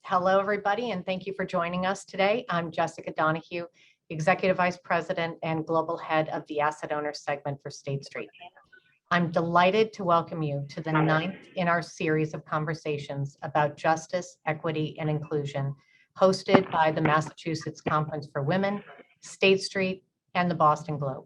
Hello, everybody, and thank you for joining us today. I'm Jessica Donahue, Executive Vice President and Global Head of the Asset Owner segment for State Street. I'm delighted to welcome you to the 9th in our series of conversations about justice, equity, and inclusion, hosted by the Massachusetts Conference for Women, State Street, and the Boston Globe.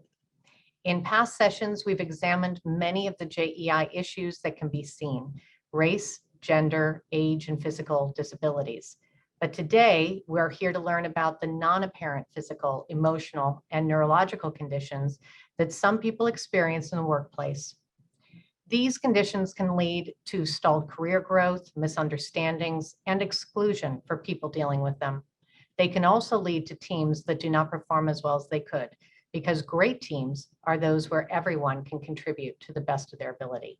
In past sessions, we've examined many of the JEI issues that can be seen: race, gender, age, and physical disabilities. But today, we're here to learn about the non-apparent physical, emotional, and neurological conditions that some people experience in the workplace. These conditions can lead to stalled career growth, misunderstandings, and exclusion for people dealing with them. They can also lead to teams that do not perform as well as they could, because great teams are those where everyone can contribute to the best of their ability.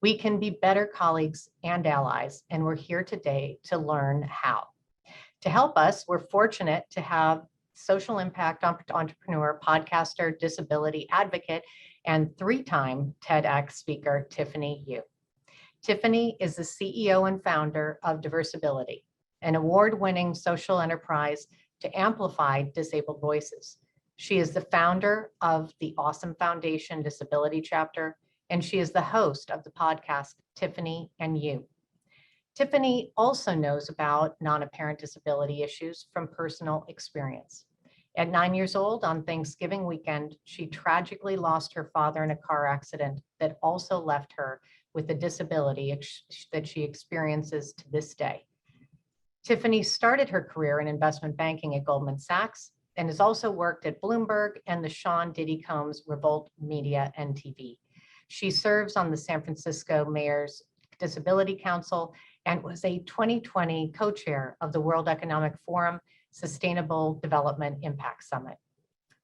We can be better colleagues and allies, and we're here today to learn how. To help us, we're fortunate to have social impact entrepreneur, podcaster, disability advocate, and 3-time TEDx speaker, Tiffany Yu. Tiffany is the CEO and founder of Disabilities, an award-winning social enterprise to amplify disabled voices. She is the founder of the Awesome Foundation Disability Chapter, and she is the host of the podcast, Tiffany and You. Tiffany also knows about non-apparent disability issues from personal experience. At 9 years old, on Thanksgiving weekend, she tragically lost her father in a car accident that also left her with a disability that she experiences to this day. Tiffany started her career in investment banking at Goldman Sachs and has also worked at Bloomberg and the Sean Diddy Combs Revolt Media and TV. She serves on the San Francisco Mayor's Disability Council and was a 2020 co-chair of the World Economic Forum Sustainable Development Impact Summit.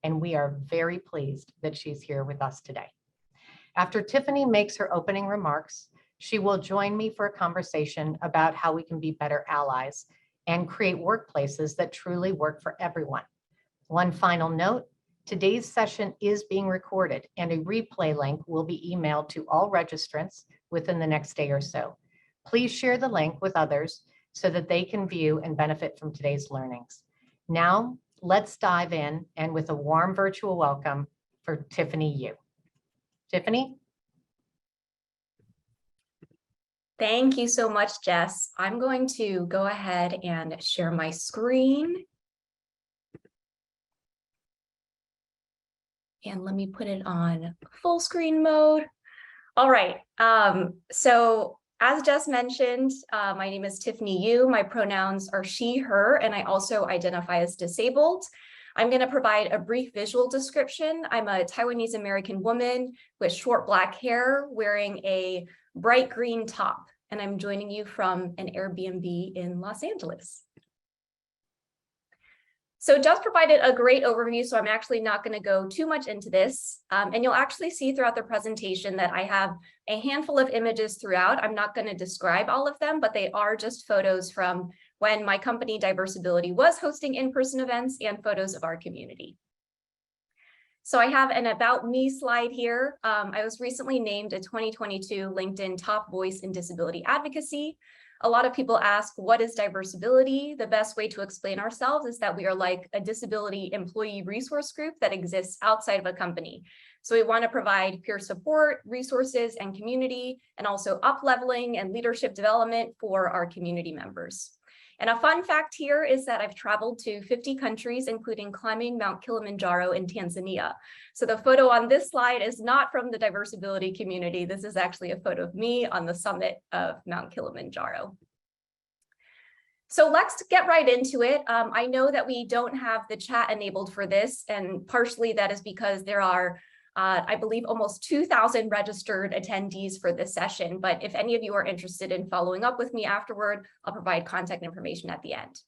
And we are very pleased that she's here with us today. After Tiffany makes her opening remarks, she will join me for a conversation about how we can be better allies and create workplaces that truly work for everyone. One final note, today's session is being recorded and a replay link will be emailed to all registrants within the next day or so. Please share the link with others so that they can view and benefit from today's learnings. Now, let's dive in and with a warm virtual welcome for Tiffany Yu. Tiffany? Thank you so much, Jess. I'm going to go ahead and share my screen. And let me put it on full screen mode. All right, so as Jess mentioned, my name is Tiffany Yu. My pronouns are she, her, and I also identify as disabled. I'm going to provide a brief visual description. I'm a Taiwanese American woman with short black hair wearing a bright green top, and I'm joining you from an Airbnb in Los Angeles. So Jess provided a great overview, so I'm actually not going to go too much into this. And you'll actually see throughout the presentation that I have a handful of images throughout. I'm not going to describe all of them, but they are just photos from when my company, Disabilities, was hosting in-person events and photos of our community. So I have an About Me slide here. I was recently named a 2022 LinkedIn Top Voice in Disability Advocacy. A lot of people ask, what is Disabilities? The best way to explain ourselves is that we are like a disability employee resource group that exists outside of a company. So we want to provide peer support, resources, and community, and also up-leveling and leadership development for our community members. And a fun fact here is that I've traveled to 50 countries, including climbing Mount Kilimanjaro in Tanzania. So the photo on this slide is not from the Disabilities community. This is actually a photo of me on the summit of Mount Kilimanjaro. So let's get right into it. I know that we don't have the chat enabled for this, and partially that is because there are I believe almost 2,000 registered attendees for this session, but if any of you are interested in following up with me afterward, I'll provide contact information at the end.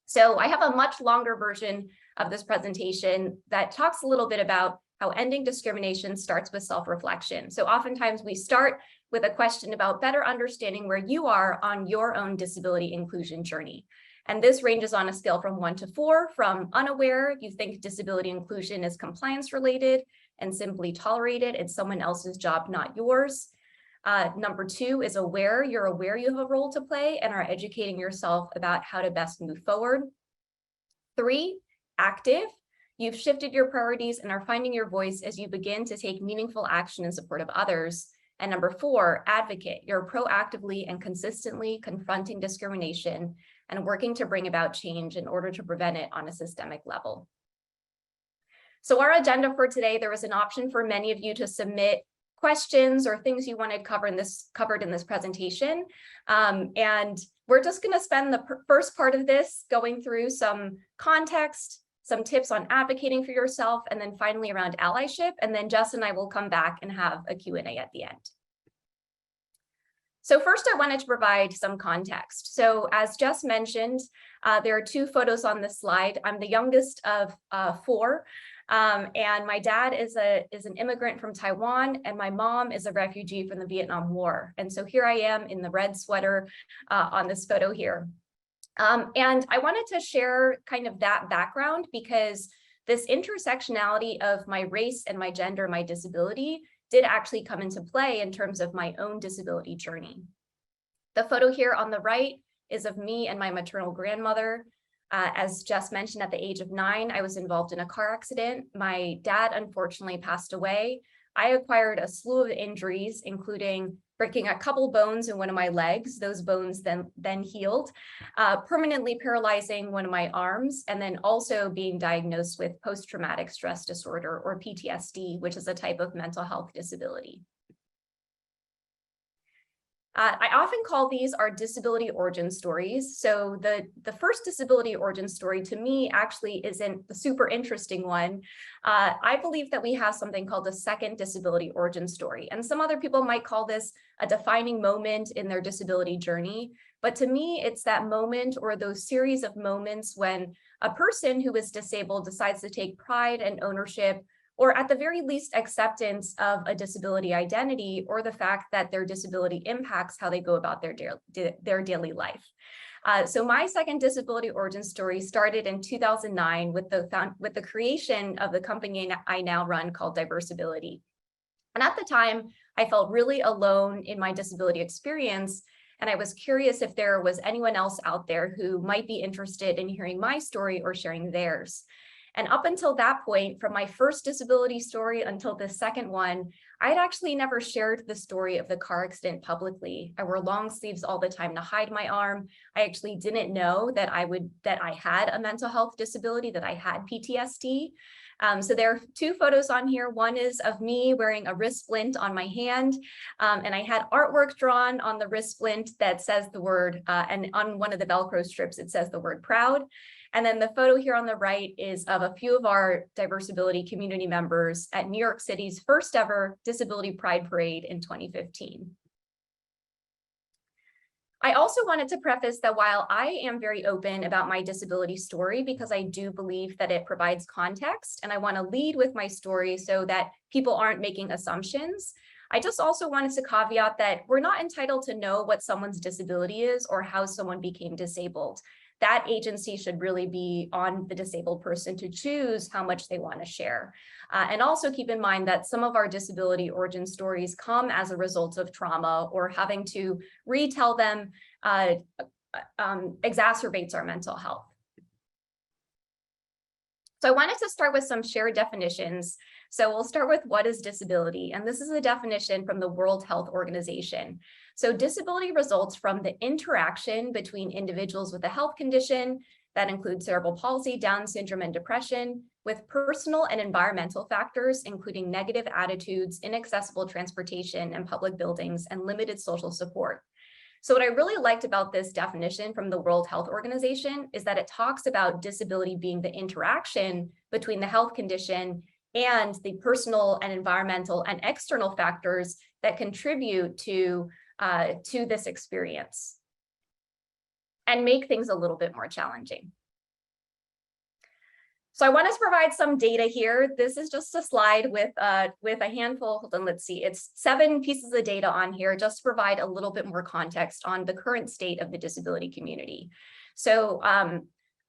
So I have a much longer version of this presentation that talks a little bit about how ending discrimination starts with self-reflection. So oftentimes we start with a question about better understanding where you are on your own disability inclusion journey. And this ranges on a scale from 1 to 4, from unaware, you think disability inclusion is compliance related and simply tolerated, it's someone else's job, not yours. Number 2 is aware. You're aware you have a role to play and are educating yourself about how to best move forward. 3, active. You've shifted your priorities and are finding your voice as you begin to take meaningful action in support of others. And number 4, advocate. You're proactively and consistently confronting discrimination and working to bring about change in order to prevent it on a systemic level. So our agenda for today, there was an option for many of you to submit questions or things you wanted covered in this presentation. And we're just going to spend the first part of this going through some context, some tips on advocating for yourself, and then finally around allyship. And then Jess and I will come back and have a Q&A at the end. So first, I wanted to provide some context. So as Jess mentioned, there are 2 photos on this slide. I'm the youngest of 4. And my dad is an immigrant from Taiwan, and my mom is a refugee from the Vietnam War. And so here I am in the red sweater on this photo here. And I wanted to share kind of that background because this intersectionality of my race and my gender, my disability, did actually come into play in terms of my own disability journey. The photo here on the right is of me and my maternal grandmother. As Jess mentioned, at the age of 9, I was involved in a car accident. My dad unfortunately passed away. I acquired a slew of injuries, including breaking a couple bones in one of my legs. Those bones then healed, permanently paralyzing one of my arms, and then also being diagnosed with post-traumatic stress disorder, or PTSD, which is a type of mental health disability. I often call these our disability origin stories. So the first disability origin story to me actually isn't a super interesting one. I believe that we have something called a second disability origin story. And some other people might call this a defining moment in their disability journey. But to me, it's that moment or those series of moments when a person who is disabled decides to take pride and ownership, or at the very least acceptance of a disability identity, or the fact that their disability impacts how they go about their daily life. So my second disability origin story started in 2009 with the creation of the company I now run called Disabilities. And at the time, I felt really alone in my disability experience, and I was curious if there was anyone else out there who might be interested in hearing my story or sharing theirs. And up until that point, from my first disability story until the second one, I'd actually never shared the story of the car accident publicly. I wore long sleeves all the time to hide my arm. I actually didn't know that I had a mental health disability, that I had PTSD. So there are 2 photos on here. One is of me wearing a wrist splint on my hand, and I had artwork drawn on the wrist splint that says the word, and on one of the Velcro strips, it says the word proud. And then the photo here on the right is of a few of our Disability community members at New York City's first ever Disability Pride Parade in 2015. I also wanted to preface that while I am very open about my disability story, because I do believe that it provides context, and I want to lead with my story so that people aren't making assumptions, I just also wanted to caveat that we're not entitled to know what someone's disability is or how someone became disabled. That agency should really be on the disabled person to choose how much they want to share. And also keep in mind that some of our disability origin stories come as a result of trauma, or having to retell them exacerbates our mental health. So I wanted to start with some shared definitions. So we'll start with what is disability, and this is a definition from the World Health Organization. So disability results from the interaction between individuals with a health condition that includes cerebral palsy, Down syndrome, and depression, with personal and environmental factors, including negative attitudes, inaccessible transportation and public buildings, and limited social support. So what I really liked about this definition from the World Health Organization is that it talks about disability being the interaction between the health condition and the personal and environmental and external factors that contribute to this experience and make things a little bit more challenging. So I wanted to provide some data here. This is just a slide with a handful, hold on, let's see, it's 7 pieces of data on here just to provide a little bit more context on the current state of the disability community. So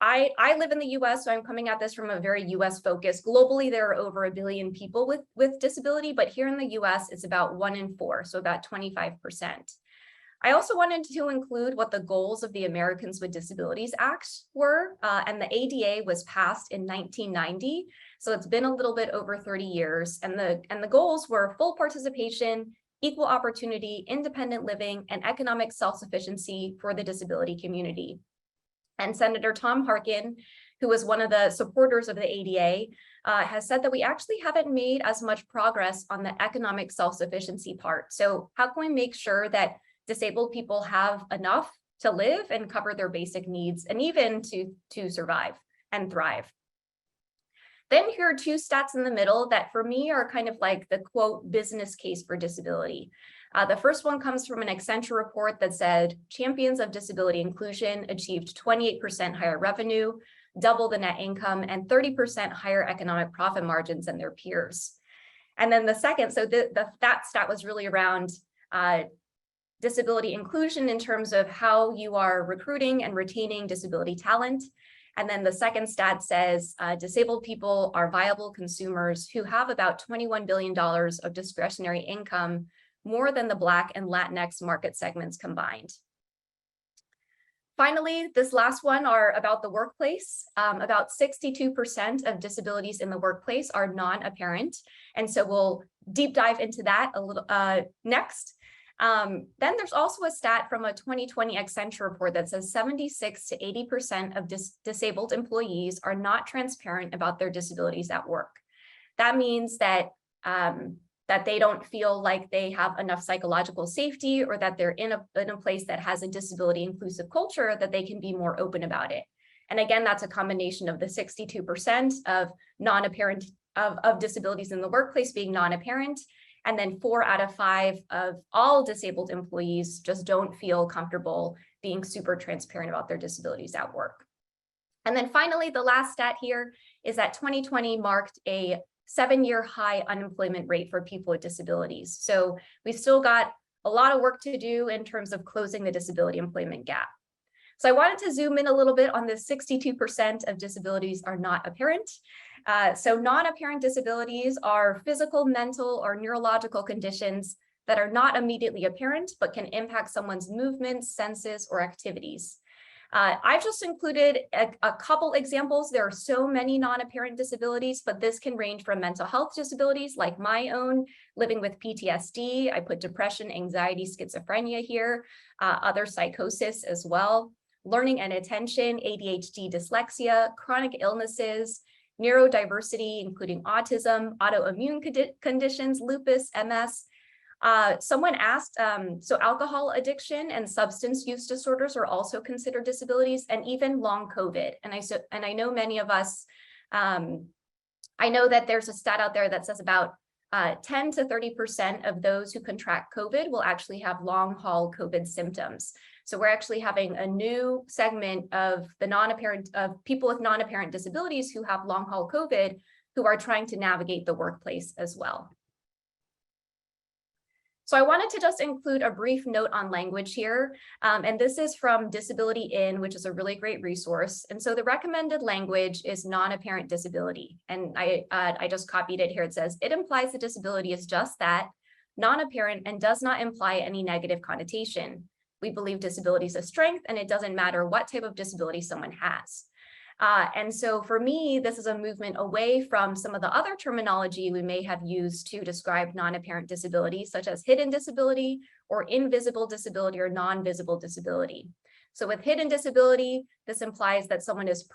I live in the US, so I'm coming at this from a very US focus. Globally, there are over 1 billion people with disability, but here in the US, it's about 1 in 4, so about 25%. I also wanted to include what the goals of the Americans with Disabilities Act were, and the ADA was passed in 1990, so it's been a little bit over 30 years, and the goals were full participation, equal opportunity, independent living, and economic self-sufficiency for the disability community. And Senator Tom Harkin, who was one of the supporters of the ADA, has said that we actually haven't made as much progress on the economic self-sufficiency part. So how can we make sure that disabled people have enough to live and cover their basic needs and even to survive and thrive? Then here are 2 stats in the middle that for me are kind of like the quote business case for disability. The first one comes from an Accenture report that said champions of disability inclusion achieved 28% higher revenue, double the net income, and 30% higher economic profit margins than their peers. And then the second, so that stat was really around disability inclusion in terms of how you are recruiting and retaining disability talent. And then the second stat says disabled people are viable consumers who have about $21 billion of discretionary income, more than the Black and Latinx market segments combined. Finally, this last one are about the workplace. About 62% of disabilities in the workplace are non-apparent. And so we'll deep dive into that a little next. Then there's also a stat from a 2020 Accenture report that says 76 to 80% of disabled employees are not transparent about their disabilities at work. That means that that they don't feel like they have enough psychological safety, or that they're in a place that has a disability inclusive culture that they can be more open about it. And again, that's a combination of the 62% of non-apparent of disabilities in the workplace being non-apparent, and then 4 out of 5 of all disabled employees just don't feel comfortable being super transparent about their disabilities at work. And then finally, the last stat here is that 2020 marked a 7-year high unemployment rate for people with disabilities. So we've still got a lot of work to do in terms of closing the disability employment gap. So I wanted to zoom in a little bit on the 62% of disabilities are not apparent. So non-apparent disabilities are physical, mental, or neurological conditions that are not immediately apparent, but can impact someone's movements, senses, or activities. I've just included a couple examples. There are so many non-apparent disabilities, but this can range from mental health disabilities like my own, living with PTSD. I put depression, anxiety, schizophrenia here, other psychosis as well, learning and attention, ADHD, dyslexia, chronic illnesses, neurodiversity, including autism, autoimmune conditions, lupus, MS. Someone asked, so alcohol addiction and substance use disorders are also considered disabilities, and even long COVID. And I know many of us, I know that there's a stat out there that says about 10 to 30% of those who contract COVID will actually have long haul COVID symptoms. So we're actually having a new segment of the non-apparent, of people with non-apparent disabilities who have long haul COVID who are trying to navigate the workplace as well. So I wanted to just include a brief note on language here, and this is from Disability In, which is a really great resource. And so the recommended language is non-apparent disability, and I just copied it here. It says, it implies the disability is just that, non-apparent, and does not imply any negative connotation. We believe disability is a strength, and it doesn't matter what type of disability someone has. And so for me, this is a movement away from some of the other terminology we may have used to describe non-apparent disability, such as hidden disability or invisible disability or non-visible disability. So with hidden disability, this implies that someone is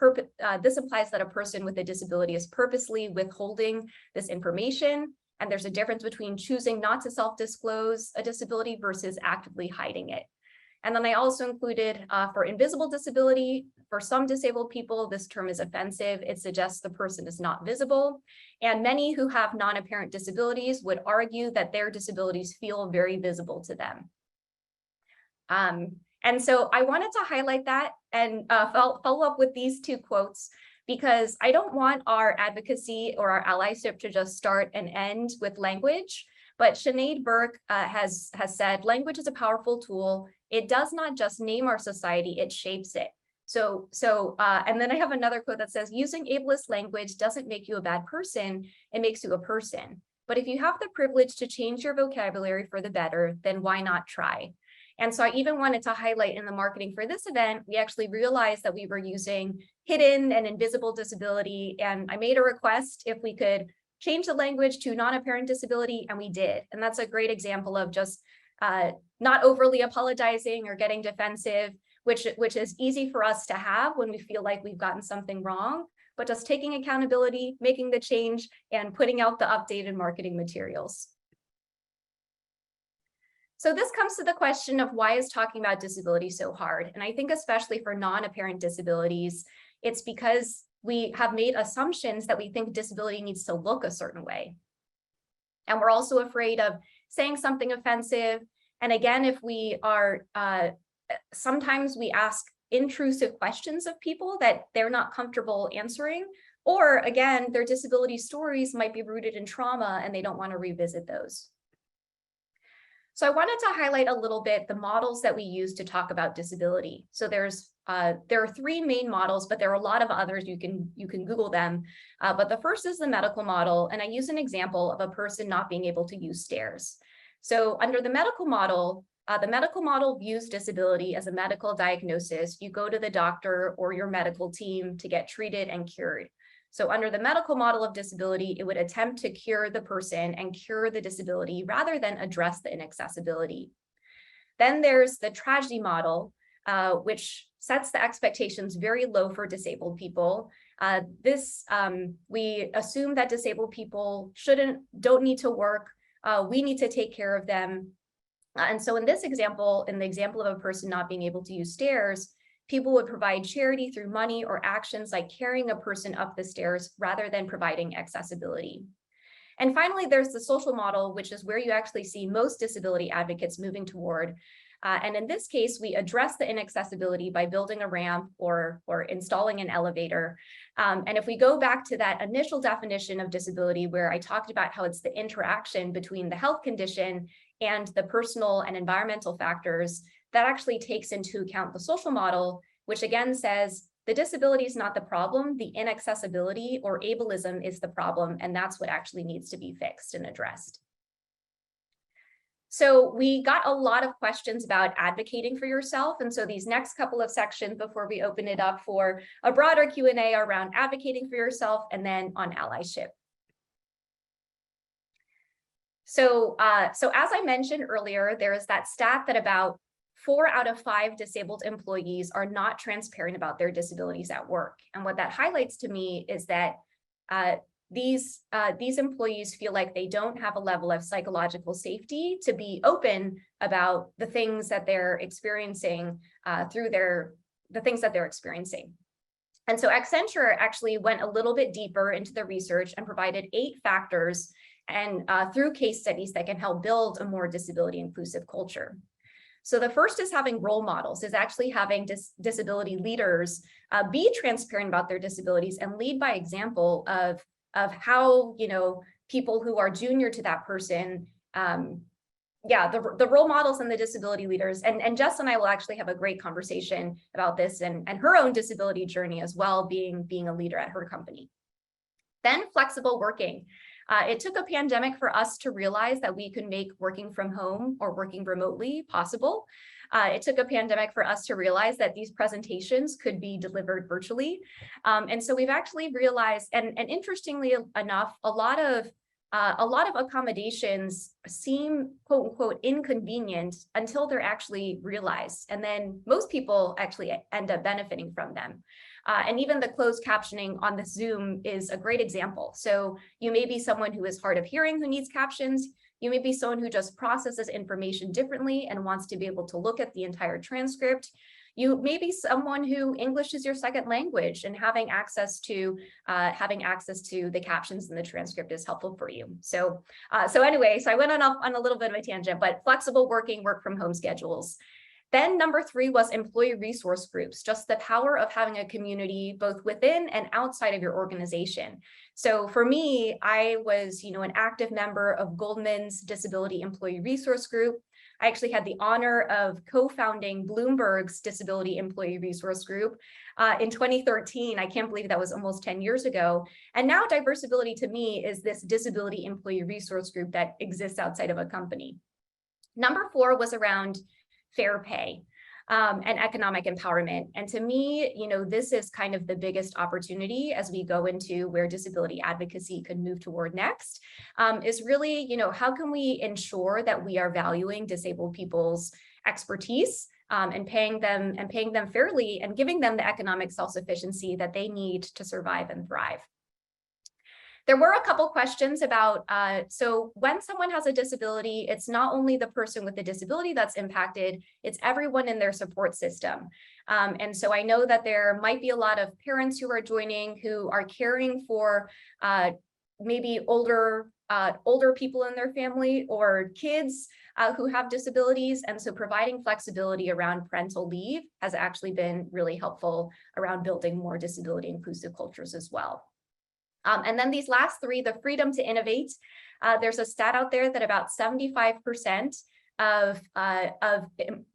this implies that a person with a disability is purposely withholding this information. And there's a difference between choosing not to self-disclose a disability versus actively hiding it. And then I also included for invisible disability, for some disabled people, this term is offensive. It suggests the person is not visible. And many who have non-apparent disabilities would argue that their disabilities feel very visible to them. And so I wanted to highlight that and follow up with these 2 quotes, because I don't want our advocacy or our allyship to just start and end with language. But Sinead Burke has said, language is a powerful tool. It does not just name our society, it shapes it. And then I have another quote that says, using ableist language doesn't make you a bad person, it makes you a person. But if you have the privilege to change your vocabulary for the better, then why not try? And so I even wanted to highlight in the marketing for this event, we actually realized that we were using hidden and invisible disability. And I made a request if we could change the language to non-apparent disability, and we did. And that's a great example of just not overly apologizing or getting defensive, which is easy for us to have when we feel like we've gotten something wrong, but just taking accountability, making the change, and putting out the updated marketing materials. So this comes to the question of why is talking about disability so hard? And I think especially for non-apparent disabilities, it's because we have made assumptions that we think disability needs to look a certain way. And we're also afraid of saying something offensive. And again, if we are, sometimes we ask intrusive questions of people that they're not comfortable answering, or again, their disability stories might be rooted in trauma and they don't want to revisit those. So I wanted to highlight a little bit the models that we use to talk about disability. So there are three main models, but there are a lot of others. You can Google them. But the first is the medical model, and I use an example of a person not being able to use stairs. So under the medical model views disability as a medical diagnosis. You go to the doctor or your medical team to get treated and cured. So under the medical model of disability, it would attempt to cure the person and cure the disability rather than address the inaccessibility. Then there's the tragedy model, which sets the expectations very low for disabled people. We assume that disabled people don't need to work. We need to take care of them. And so in this example, in the example of a person not being able to use stairs, people would provide charity through money or actions like carrying a person up the stairs rather than providing accessibility. And finally, there's the social model, which is where you actually see most disability advocates moving toward. And in this case, we address the inaccessibility by building a ramp or installing an elevator. And if we go back to that initial definition of disability, where I talked about how it's the interaction between the health condition and the personal and environmental factors, that actually takes into account the social model, which again says the disability is not the problem, the inaccessibility or ableism is the problem, and that's what actually needs to be fixed and addressed. So we got a lot of questions about advocating for yourself. And so these next couple of sections before we open it up for a broader Q&A around advocating for yourself and then on allyship. So as I mentioned earlier, there is that stat that about 4 out of 5 disabled employees are not transparent about their disabilities at work. And what that highlights to me is that these employees feel like they don't have a level of psychological safety to be open about the things that they're experiencing the things that they're experiencing. And so Accenture actually went a little bit deeper into the research and provided 8 factors and through case studies that can help build a more disability inclusive culture. So the first is having role models, is actually having disability leaders be transparent about their disabilities and lead by example of how, people who are junior to that person, the role models and the disability leaders, and Jess and I will actually have a great conversation about this and her own disability journey as well, being a leader at her company. Then flexible working. It took a pandemic for us to realize that we could make working from home or working remotely possible. It took a pandemic for us to realize that these presentations could be delivered virtually. And so we've actually realized, and interestingly enough, a lot of accommodations seem quote unquote inconvenient until they're actually realized. And then most people actually end up benefiting from them. And even the closed captioning on the Zoom is a great example. So you may be someone who is hard of hearing who needs captions. You may be someone who just processes information differently and wants to be able to look at the entire transcript. You may be someone who English is your second language, and having access to the captions in the transcript is helpful for you. So anyway, I went on a little bit of a tangent, but flexible working, work from home schedules. Then number 3 was employee resource groups, just the power of having a community both within and outside of your organization. So for me, I was, an active member of Goldman's Disability Employee Resource Group. I actually had the honor of co-founding Bloomberg's Disability Employee Resource Group in 2013. I can't believe that was almost 10 years ago. And now Diversibility to me is this disability employee resource group that exists outside of a company. Number 4 was around fair pay. And economic empowerment. And to me, this is kind of the biggest opportunity as we go into where disability advocacy could move toward next, is really, how can we ensure that we are valuing disabled people's expertise and paying them fairly and giving them the economic self-sufficiency that they need to survive and thrive. There were a couple questions about, so when someone has a disability, it's not only the person with the disability that's impacted, it's everyone in their support system. And so I know that there might be a lot of parents who are joining who are caring for maybe older people in their family or kids who have disabilities. And so providing flexibility around parental leave has actually been really helpful around building more disability inclusive cultures as well. And then these last 3, the freedom to innovate. There's a stat out there that about 75% of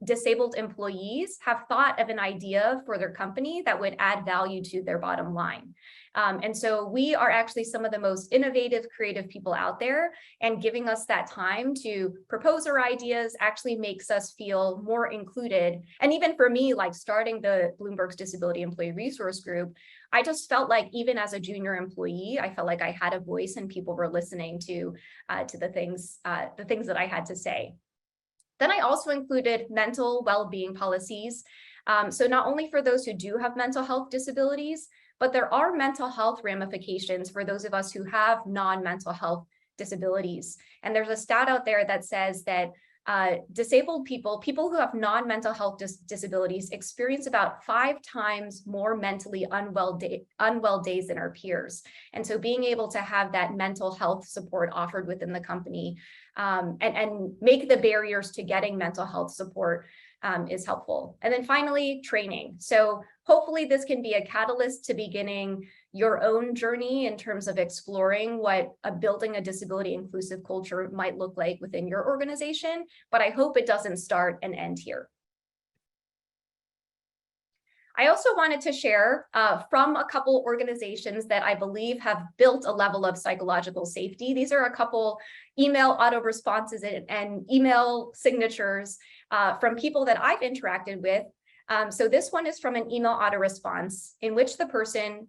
disabled employees have thought of an idea for their company that would add value to their bottom line. And so we are actually some of the most innovative, creative people out there, and giving us that time to propose our ideas actually makes us feel more included. And even for me, like starting the Bloomberg's Disability Employee Resource Group, I just felt like even as a junior employee, I felt like I had a voice and people were listening to the things that I had to say. Then I also included mental well-being policies. So not only for those who do have mental health disabilities, but there are mental health ramifications for those of us who have non-mental health disabilities. And there's a stat out there that says that disabled people who have non-mental health disabilities experience about 5 times more mentally unwell days than our peers. And so being able to have that mental health support offered within the company and make the barriers to getting mental health support is helpful. And then finally, training. So hopefully this can be a catalyst to beginning your own journey in terms of exploring what building a disability inclusive culture might look like within your organization, but I hope it doesn't start and end here. I also wanted to share from a couple organizations that I believe have built a level of psychological safety. These are a couple email auto responses and email signatures from people that I've interacted with. So this one is from an email auto response in which the person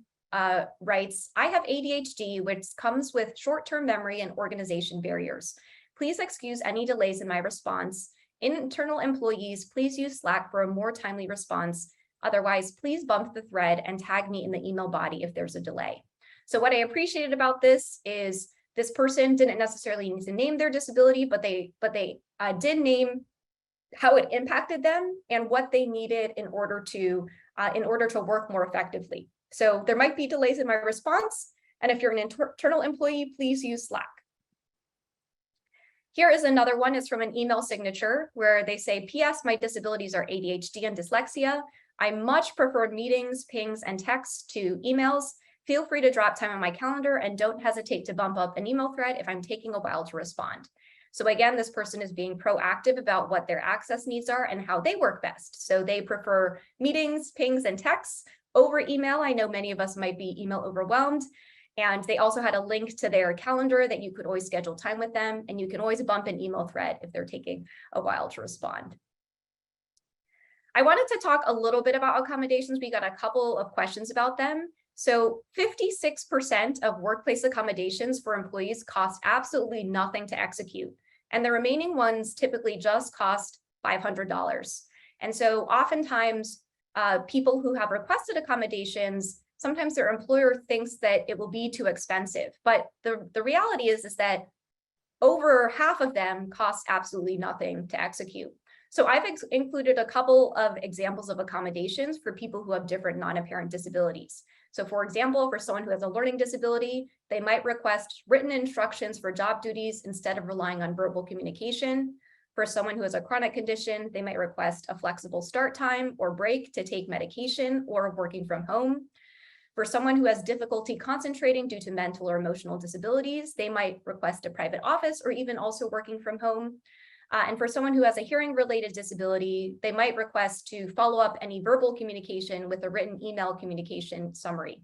writes, I have ADHD, which comes with short-term memory and organization barriers. Please excuse any delays in my response. Internal employees, please use Slack for a more timely response. Otherwise, please bump the thread and tag me in the email body if there's a delay. So what I appreciated about this is this person didn't necessarily need to name their disability, but they did name how it impacted them and what they needed in order to work more effectively. So there might be delays in my response, and if you're an internal employee, please use Slack. Here is another one. It's from an email signature where they say, P.S. my disabilities are ADHD and dyslexia. I much prefer meetings, pings, and texts to emails. Feel free to drop time on my calendar and don't hesitate to bump up an email thread if I'm taking a while to respond. So again, this person is being proactive about what their access needs are and how they work best. So they prefer meetings, pings, and texts over email. I know many of us might be email overwhelmed. And they also had a link to their calendar that you could always schedule time with them. And you can always bump an email thread if they're taking a while to respond. I wanted to talk a little bit about accommodations. We got a couple of questions about them. So 56% of workplace accommodations for employees cost absolutely nothing to execute. And the remaining ones typically just cost $500. And so oftentimes people who have requested accommodations, sometimes their employer thinks that it will be too expensive. But the reality is that over half of them cost absolutely nothing to execute. So I've included a couple of examples of accommodations for people who have different non-apparent disabilities. So for example, for someone who has a learning disability, they might request written instructions for job duties instead of relying on verbal communication. For someone who has a chronic condition, they might request a flexible start time or break to take medication or working from home. For someone who has difficulty concentrating due to mental or emotional disabilities, they might request a private office or even also working from home. And for someone who has a hearing-related disability, they might request to follow up any verbal communication with a written email communication summary.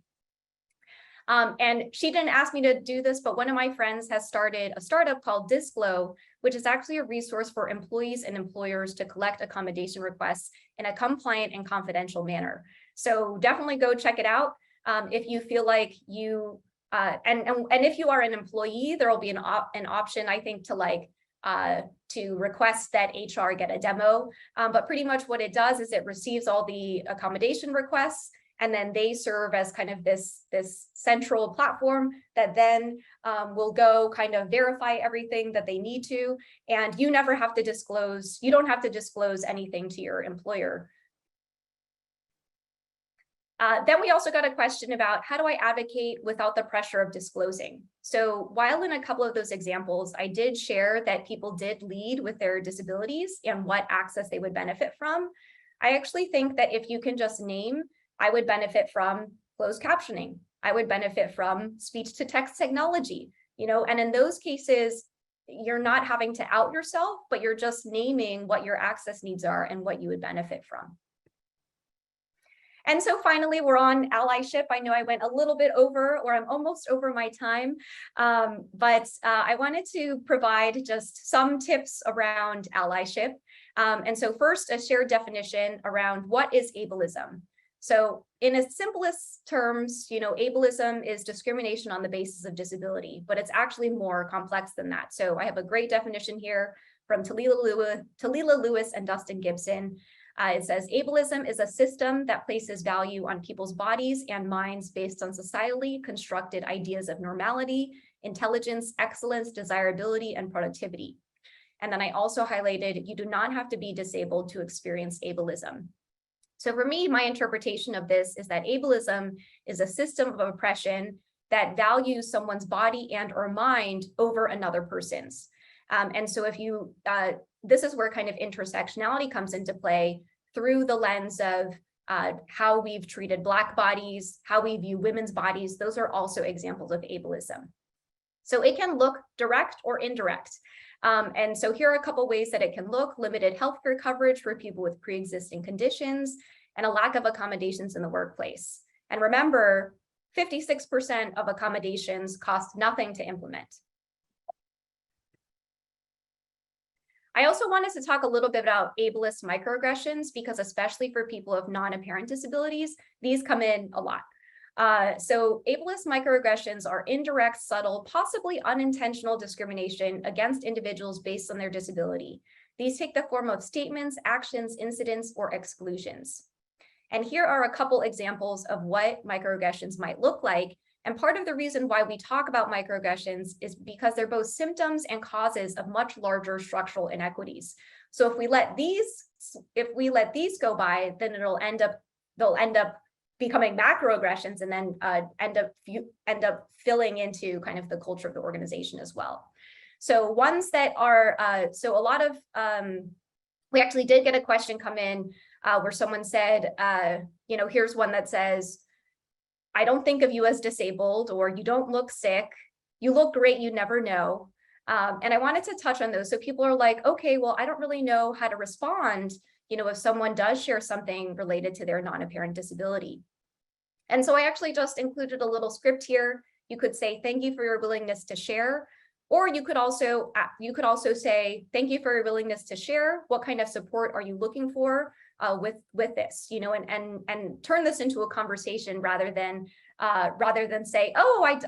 And she didn't ask me to do this, but one of my friends has started a startup called Disclo, which is actually a resource for employees and employers to collect accommodation requests in a compliant and confidential manner. So definitely go check it out. If you feel like you, and if you are an employee, there will be an option, I think, to request that HR get a demo. But pretty much what it does is it receives all the accommodation requests, and then they serve as kind of this central platform that then will go kind of verify everything that they need to. And you never have to disclose, you don't have to disclose anything to your employer. Then we also got a question about how do I advocate without the pressure of disclosing? So while in a couple of those examples, I did share that people did lead with their disabilities and what access they would benefit from, I actually think that if you can just name, I would benefit from closed captioning. I would benefit from speech to text technology, and in those cases, you're not having to out yourself, but you're just naming what your access needs are and what you would benefit from. And so finally, we're on allyship. I know I went a little bit over, or I'm almost over my time, but I wanted to provide just some tips around allyship. And so first, a shared definition around what is ableism. So in its simplest terms, ableism is discrimination on the basis of disability, but it's actually more complex than that. So I have a great definition here from Talila Lewis and Dustin Gibson. It says, ableism is a system that places value on people's bodies and minds based on societally constructed ideas of normality, intelligence, excellence, desirability, and productivity. And then I also highlighted, you do not have to be disabled to experience ableism. So for me, my interpretation of this is that ableism is a system of oppression that values someone's body and or mind over another person's. And so if you, this is where kind of intersectionality comes into play through the lens of how we've treated Black bodies, how we view women's bodies. Those are also examples of ableism. So it can look direct or indirect. And so here are a couple ways that it can look: limited healthcare coverage for people with pre-existing conditions, and a lack of accommodations in the workplace. And remember, 56% of accommodations cost nothing to implement. I also wanted to talk a little bit about ableist microaggressions, because especially for people of non-apparent disabilities, these come in a lot. So ableist microaggressions are indirect, subtle, possibly unintentional discrimination against individuals based on their disability. These take the form of statements, actions, incidents, or exclusions. And here are a couple examples of what microaggressions might look like. And part of the reason why we talk about microaggressions is because they're both symptoms and causes of much larger structural inequities. So if we let these go by, then they'll end up becoming macroaggressions, and then end up filling into kind of the culture of the organization as well. So ones that are, so a lot of, we actually did get a question come in where someone said, here's one that says, I don't think of you as disabled, or you don't look sick, you look great, you never know. And I wanted to touch on those. So people are like, okay, well, I don't really know how to respond, if someone does share something related to their non-apparent disability. And so I actually just included a little script here. You could say, thank you for your willingness to share. Or you could also say, thank you for your willingness to share. What kind of support are you looking for with this, and turn this into a conversation rather than say, oh,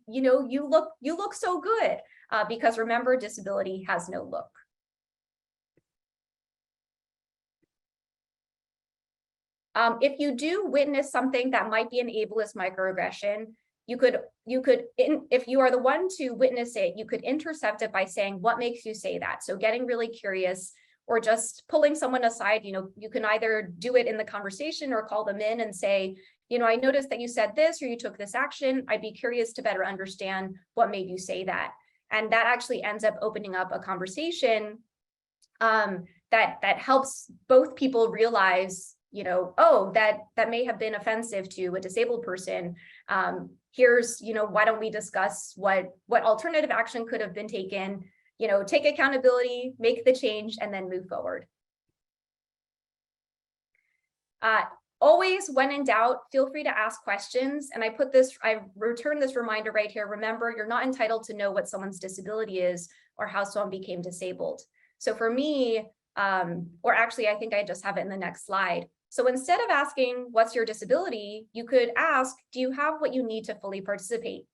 you look so good, because remember, disability has no look. If you do witness something that might be an ableist microaggression, you could, if you are the one to witness it, you could intercept it by saying, what makes you say that? So getting really curious, or just pulling someone aside. You can either do it in the conversation or call them in and say, I noticed that you said this, or you took this action. I'd be curious to better understand what made you say that. And that actually ends up opening up a conversation that helps both people realize, oh, that may have been offensive to a disabled person. Here's, why don't we discuss what alternative action could have been taken? take accountability, make the change, and then move forward. Always, when in doubt, feel free to ask questions. And I return this reminder right here. Remember, you're not entitled to know what someone's disability is or how someone became disabled. So for me, or actually, I think I just have it in the next slide. So instead of asking, what's your disability, you could ask, do you have what you need to fully participate?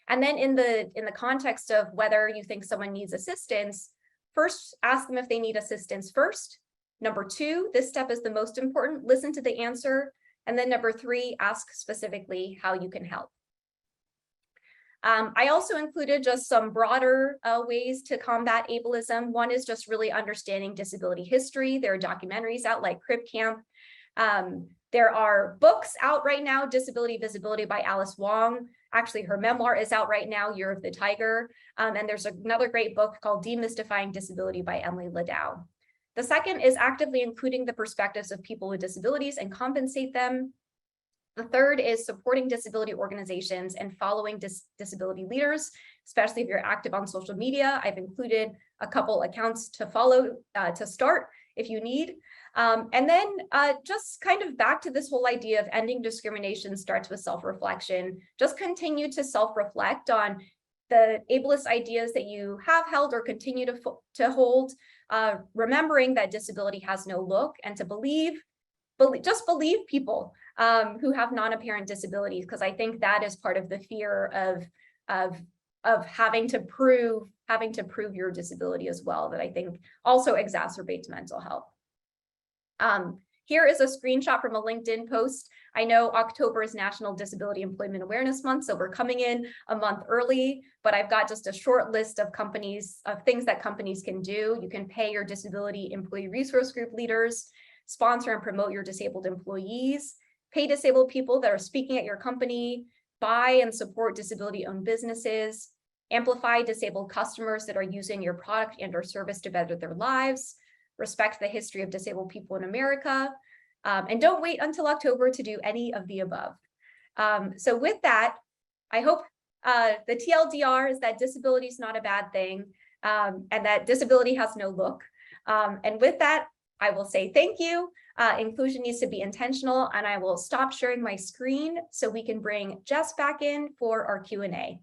And then in the context of whether you think someone needs assistance, first ask them if they need assistance first. Number 2, this step is the most important, listen to the answer. And then number 3, ask specifically how you can help. I also included just some broader ways to combat ableism. One is just really understanding disability history. There are documentaries out like Crib Camp. There are books out right now, Disability Visibility by Alice Wong. Actually, her memoir is out right now, Year of the Tiger. And there's another great book called Demystifying Disability by Emily Ladau. The second is actively including the perspectives of people with disabilities and compensate them. The third is supporting disability organizations and following disability leaders, especially if you're active on social media. I've included a couple accounts to follow to start if you need. And then just kind of back to this whole idea of ending discrimination starts with self-reflection. Just continue to self-reflect on the ableist ideas that you have held or continue to hold, remembering that disability has no look, and to just believe people who have non-apparent disabilities, because I think that is part of the fear of having to prove your disability as well, that I think also exacerbates mental health. Here is a screenshot from a LinkedIn post. I know October is National Disability Employment Awareness Month, so we're coming in a month early, but I've got just a short list of things that companies can do. You can pay your disability employee resource group leaders, sponsor and promote your disabled employees, pay disabled people that are speaking at your company, buy and support disability-owned businesses, amplify disabled customers that are using your product and or service to better their lives, respect the history of disabled people in America, and don't wait until October to do any of the above. So with that, I hope the TLDR is that disability is not a bad thing, and that disability has no look. And with that, I will say thank you. Inclusion needs to be intentional, and I will stop sharing my screen so we can bring Jess back in for our Q&A.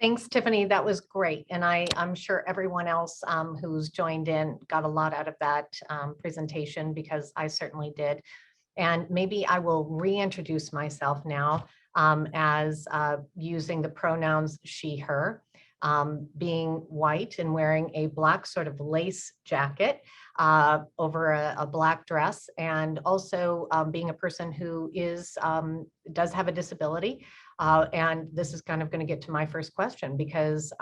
Thanks, Tiffany. That was great. And I'm sure everyone else who's joined in got a lot out of that presentation, because I certainly did. And maybe I will reintroduce myself now as using the pronouns she, her, being white and wearing a black sort of lace jacket over a black dress, and also being a person who does have a disability. And this is kind of going to get to my first question, because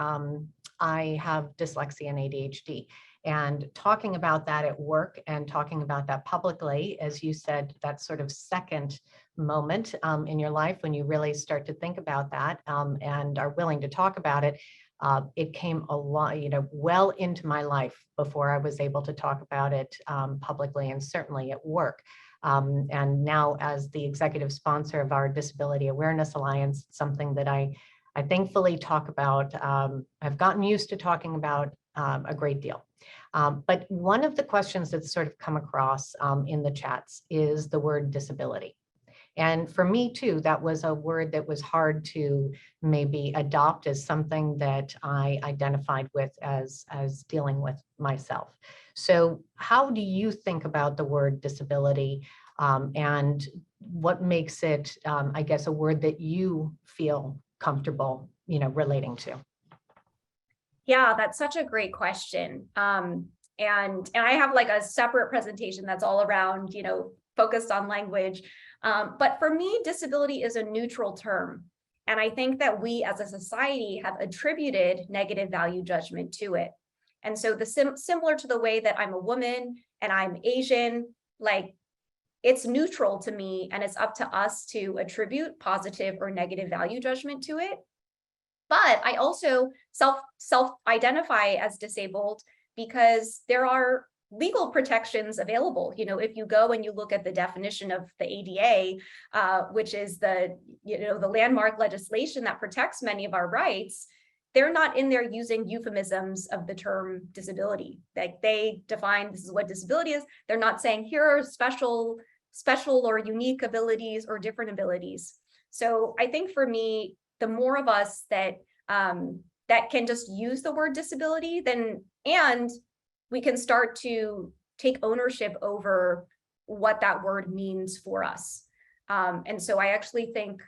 I have dyslexia and ADHD, and talking about that at work and talking about that publicly, as you said, that sort of second moment in your life when you really start to think about that and are willing to talk about it. It came a lot, well into my life before I was able to talk about it publicly, and certainly at work. And now, as the executive sponsor of our Disability Awareness Alliance, something that I thankfully talk about, I've gotten used to talking about a great deal. But one of the questions that's sort of come across in the chats is the word disability. And for me too, that was a word that was hard to maybe adopt as something that I identified with as dealing with myself. So how do you think about the word disability, and what makes it, I guess, a word that you feel comfortable, relating to? Yeah, that's such a great question. And I have like a separate presentation that's all around, focused on language. But for me, disability is a neutral term. And I think that we as a society have attributed negative value judgment to it. And so similar to the way that I'm a woman and I'm Asian, like, it's neutral to me, and it's up to us to attribute positive or negative value judgment to it. But I also self-identify as disabled because there are legal protections available. You know, if you go and you look at the definition of the ADA, which is the landmark legislation that protects many of our rights, they're not in there using euphemisms of the term disability. Like, they define this is what disability is. They're not saying here are special or unique abilities or different abilities. So I think for me, the more of us that that can just use the word disability, and we can start to take ownership over what that word means for us. And so I actually think,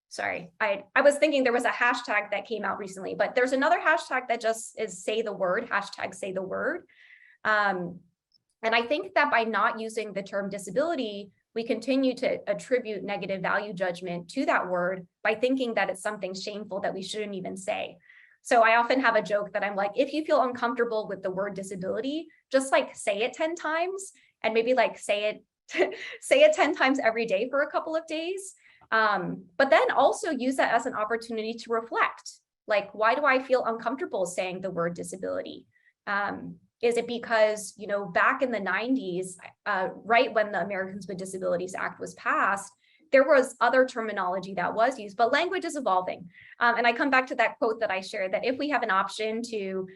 sorry, I was thinking there was a hashtag that came out recently, but there's another hashtag that just is say the word, hashtag say the word. And I think that by not using the term disability, we continue to attribute negative value judgment to that word by thinking that it's something shameful that we shouldn't even say. So I often have a joke that I'm like, if you feel uncomfortable with the word disability, just like say it 10 times and maybe like say it 10 times every day for a couple of days. But then also use that as an opportunity to reflect. Like, why do I feel uncomfortable saying the word disability? Is it because, you know, back in the 90s, right when the Americans with Disabilities Act was passed, there was other terminology that was used, but language is evolving. And I come back to that quote that I shared, that if we have an option to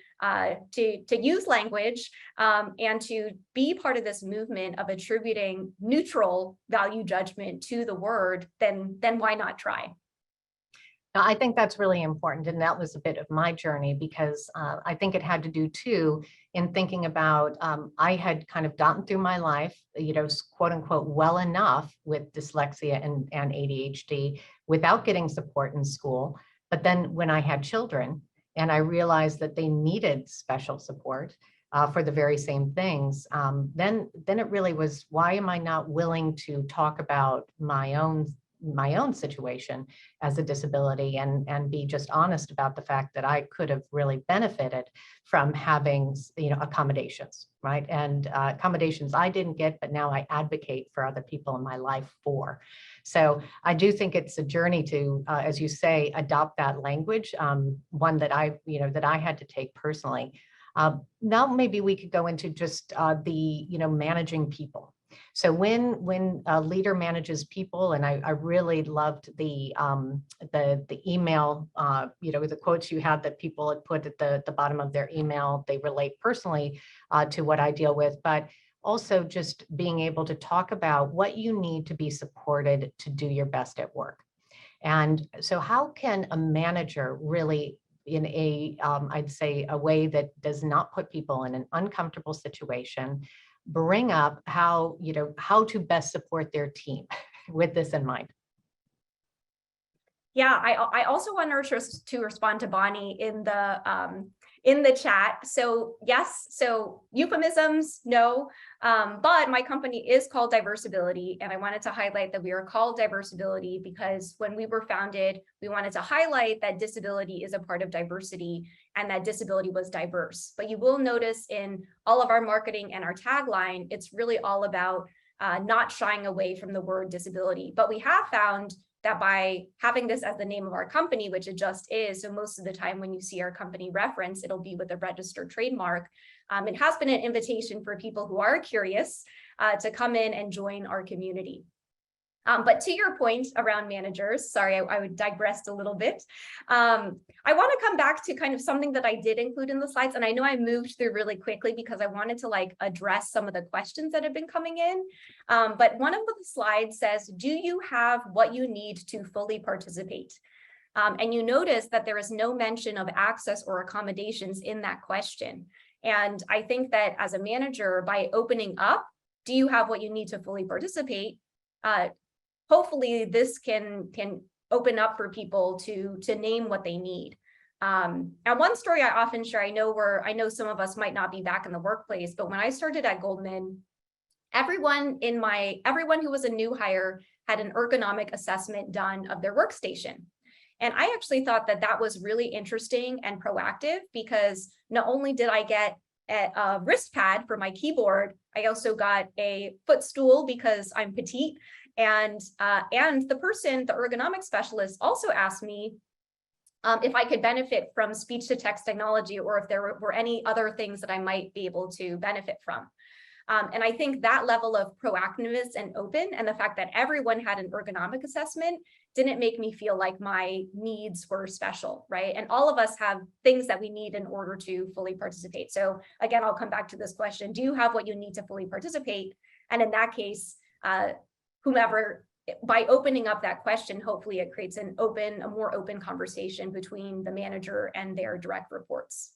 use language and to be part of this movement of attributing neutral value judgment to the word, then why not try? Now, I think that's really important. And that was a bit of my journey, because I think it had to do too in thinking about, I had kind of gotten through my life, you know, quote unquote, well enough with dyslexia and ADHD without getting support in school. But then when I had children and I realized that they needed special support for the very same things, then it really was, why am I not willing to talk about my own situation as a disability and be just honest about the fact that I could have really benefited from having, you know, accommodations, right? And accommodations I didn't get, but now I advocate for other people in my life for. So I do think it's a journey to, as you say, adopt that language, one that I had to take personally. Now maybe we could go into just managing people. So when a leader manages people, and I really loved the email, the quotes you had that people had put at the bottom of their email. They relate personally to what I deal with, but also just being able to talk about what you need to be supported to do your best at work. And so how can a manager really, in I'd say a way that does not put people in an uncomfortable situation, bring up how to best support their team with this in mind? Yeah, I also want to respond to Bonnie in the chat. So yes, so euphemisms, no, but my company is called Diversibility, and I wanted to highlight that we are called Diversibility because when we were founded, we wanted to highlight that disability is a part of diversity and that disability was diverse. But you will notice in all of our marketing and our tagline, it's really all about not shying away from the word disability. But we have found that by having this as the name of our company, which it just is, so most of the time when you see our company reference, it'll be with a registered trademark. It has been an invitation for people who are curious to come in and join our community. But to your point around managers, sorry, I would digress a little bit. I want to come back to kind of something that I did include in the slides, and I know I moved through really quickly because I wanted to address some of the questions that have been coming in. But one of the slides says, do you have what you need to fully participate? And you notice that there is no mention of access or accommodations in that question. And I think that as a manager, by opening up, do you have what you need to fully participate? Hopefully this can open up for people to name what they need. And one story I often share, I know some of us might not be back in the workplace, but when I started at Goldman, everyone who was a new hire had an ergonomic assessment done of their workstation. And I actually thought that was really interesting and proactive because not only did I get a wrist pad for my keyboard, I also got a footstool because I'm petite. And the ergonomic specialist also asked me, if I could benefit from speech to text technology, or if there were any other things that I might be able to benefit from. And I think that level of proactiveness and open, and the fact that everyone had an ergonomic assessment, didn't make me feel like my needs were special, right? And all of us have things that we need in order to fully participate. So again, I'll come back to this question: do you have what you need to fully participate? And in that case, whomever, by opening up that question, hopefully it creates a more open conversation between the manager and their direct reports.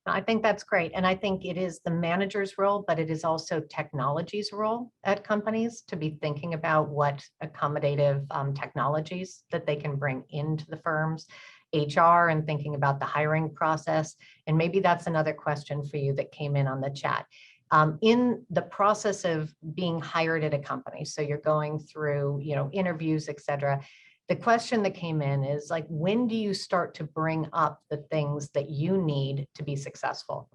I think that's great. And I think it is the manager's role, but it is also technology's role at companies to be thinking about what accommodative technologies that they can bring into the firms, HR, and thinking about the hiring process. And maybe that's another question for you that came in on the chat. In the process of being hired at a company, so you're going through, interviews, et cetera. The question that came in is like, when do you start to bring up the things that you need to be successful?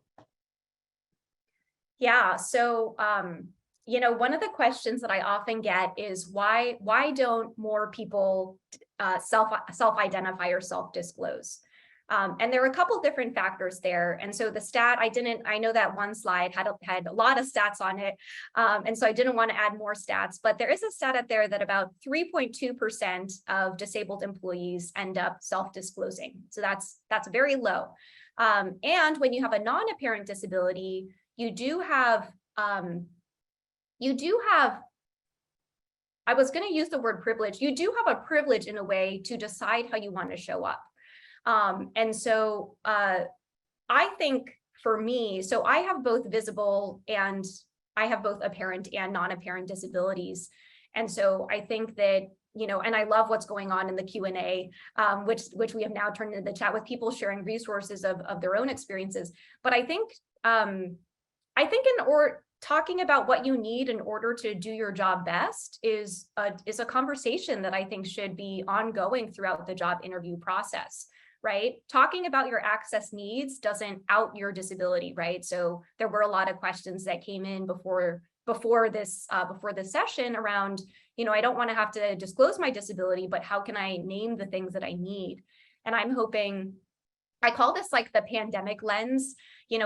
Yeah, so, one of the questions that I often get is why don't more people self-identify or self-disclose? And there are a couple different factors there. And so the stat, I know that one slide had a lot of stats on it. And so I didn't want to add more stats, but there is a stat out there that about 3.2% of disabled employees end up self-disclosing. So that's very low. And when you have a non-apparent disability, you do have, I was going to use the word privilege. You do have a privilege in a way to decide how you want to show up. And so I think for me, so I have both visible and I have both apparent and non-apparent disabilities. And so I think that, and I love what's going on in the Q&A, which we have now turned into the chat with people sharing resources of their own experiences. But I think talking about what you need in order to do your job best is a conversation that I think should be ongoing throughout the job interview process. Right? Talking about your access needs doesn't out your disability, right? So there were a lot of questions that came in before this session around, I don't want to have to disclose my disability, but how can I name the things that I need? And I'm hoping, I call this like the pandemic lens.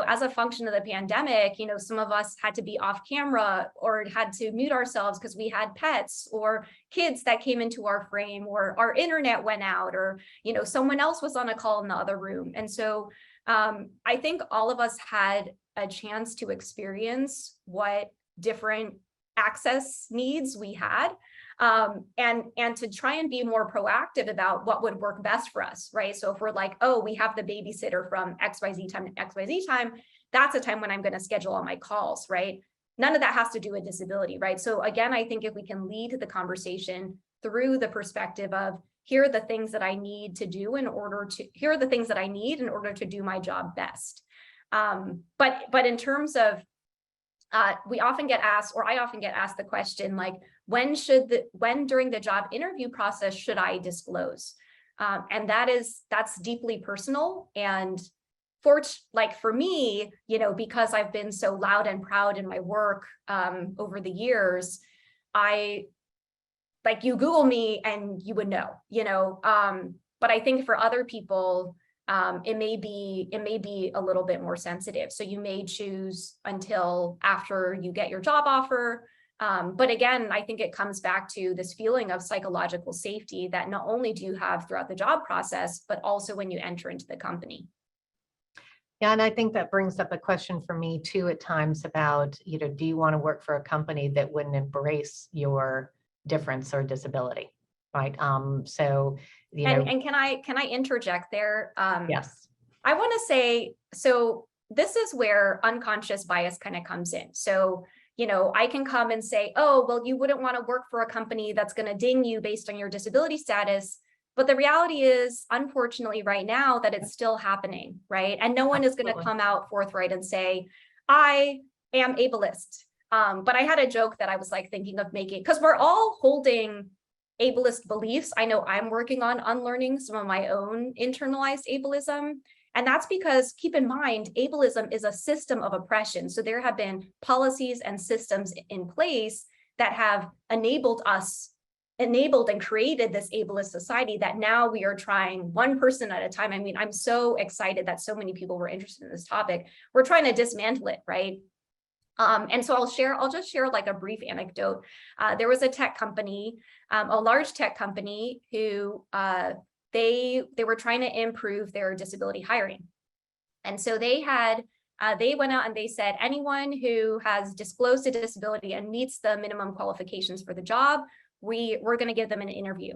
As a function of the pandemic, some of us had to be off camera or had to mute ourselves because we had pets or kids that came into our frame, or our internet went out, or, someone else was on a call in the other room. And so I think all of us had a chance to experience what different access needs we had. And to try and be more proactive about what would work best for us, right? So if we're like, oh, we have the babysitter from XYZ time to XYZ time, that's a time when I'm going to schedule all my calls, right? None of that has to do with disability, right? So again, I think if we can lead the conversation through the perspective of, here are the things that I need to do here are the things that I need in order to do my job best. But in terms of, I often get asked the question, like, when during the job interview process should I disclose? And that's deeply personal. And for me, because I've been so loud and proud in my work over the years, you Google me and you would know, but I think for other people, it may be a little bit more sensitive. So you may choose until after you get your job offer. But again, I think it comes back to this feeling of psychological safety that not only do you have throughout the job process, but also when you enter into the company. Yeah, and I think that brings up a question for me too at times about, do you want to work for a company that wouldn't embrace your difference or disability, right? So, and can I interject there? Yes. I want to say, so this is where unconscious bias kind of comes in. So, I can come and say, oh, well, you wouldn't want to work for a company that's going to ding you based on your disability status. But the reality is, unfortunately, right now, that it's still happening, right? And no one is going to come out forthright and say, I am ableist. But I had a joke that I was thinking of making, because we're all holding ableist beliefs. I know I'm working on unlearning some of my own internalized ableism. And that's because, keep in mind, ableism is a system of oppression. So there have been policies and systems in place that have enabled us enabled and created this ableist society that now we are trying one person at a time. I mean, I'm so excited that so many people were interested in this topic. We're trying to dismantle it, right? And so I'll just share like a brief anecdote. There was a tech company, a large tech company who they were trying to improve their disability hiring. And so they went out and they said, anyone who has disclosed a disability and meets the minimum qualifications for the job, we're going to give them an interview.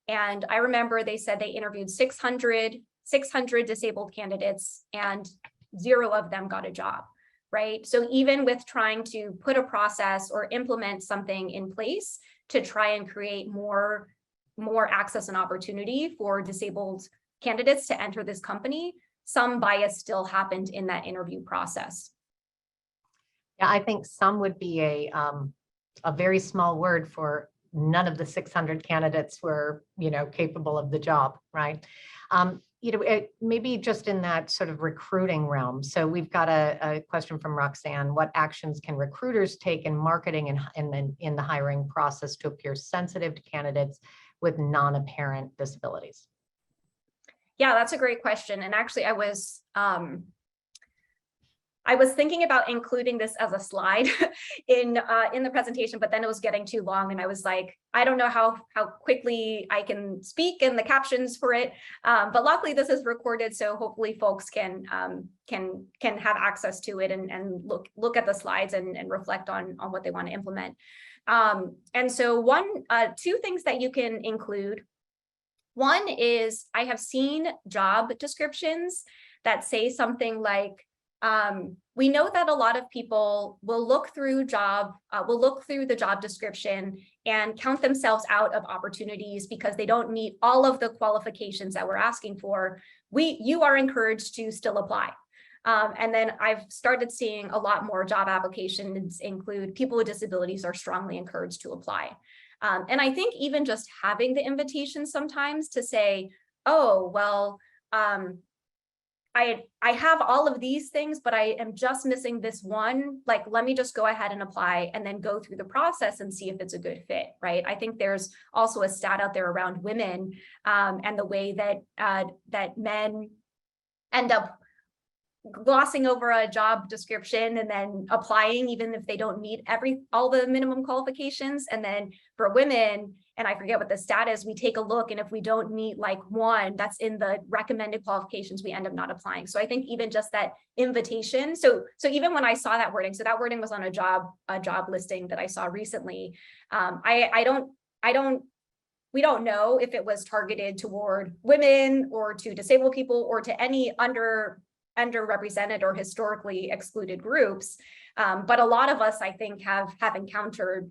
And I remember they said they interviewed 600 disabled candidates and 0 of them got a job, right? So even with trying to put a process or implement something in place to try and create more access and opportunity for disabled candidates to enter this company, some bias still happened in that interview process. Yeah, I think some would be a very small word for none of the 600 candidates were, capable of the job, right? Maybe just in that sort of recruiting realm. So we've got a question from Roxanne. What actions can recruiters take in marketing and in the hiring process to appear sensitive to candidates with non-apparent disabilities? Yeah, that's a great question. And actually, I was thinking about including this as a slide in the presentation, but then it was getting too long, and I was like, I don't know how quickly I can speak and the captions for it. But luckily, this is recorded, so hopefully, folks can have access to it and look at the slides and reflect on what they want to implement. And so two things that you can include. One is I have seen job descriptions that say something like, we know that a lot of people will look through the job description and count themselves out of opportunities because they don't meet all of the qualifications that we're asking for. You are encouraged to still apply. And then I've started seeing a lot more job applications include people with disabilities are strongly encouraged to apply. And I think even just having the invitation sometimes to say, oh, well, I have all of these things, but I am just missing this one. Like, let me just go ahead and apply and then go through the process and see if it's a good fit, right? I think there's also a stat out there around women and the way that men end up glossing over a job description and then applying even if they don't meet all the minimum qualifications. And then for women, and I forget what the stat is, we take a look, and if we don't meet like one that's in the recommended qualifications, we end up not applying. So I think even just that invitation. So even when I saw that wording, so that wording was on a job listing that I saw recently. We don't know if it was targeted toward women or to disabled people or to any underrepresented or historically excluded groups, but a lot of us, I think, have encountered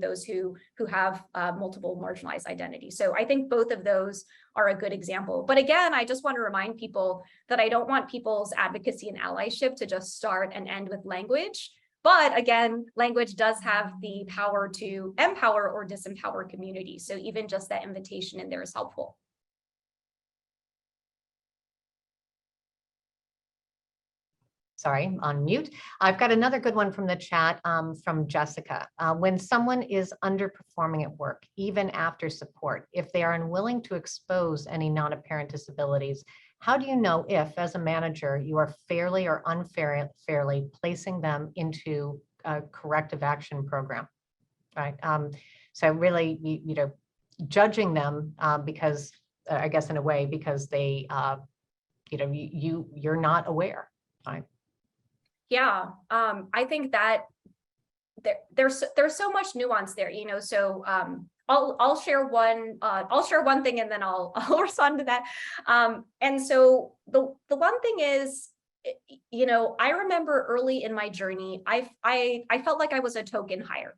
those who have multiple marginalized identities. So I think both of those are a good example. But again, I just want to remind people that I don't want people's advocacy and allyship to just start and end with language. But again, language does have the power to empower or disempower communities. So even just that invitation in there is helpful. Sorry, on mute. I've got another good one from the chat from Jessica. When someone is underperforming at work, even after support, if they are unwilling to expose any non-apparent disabilities, how do you know if, as a manager, you are fairly or unfairly placing them into a corrective action program, right? So really, judging them because, I guess in a way, because they, you're not aware, right? Yeah, I think that there's so much nuance there, so I'll share one thing and then I'll respond to that. And so the one thing is, I remember early in my journey, I felt like I was a token hire.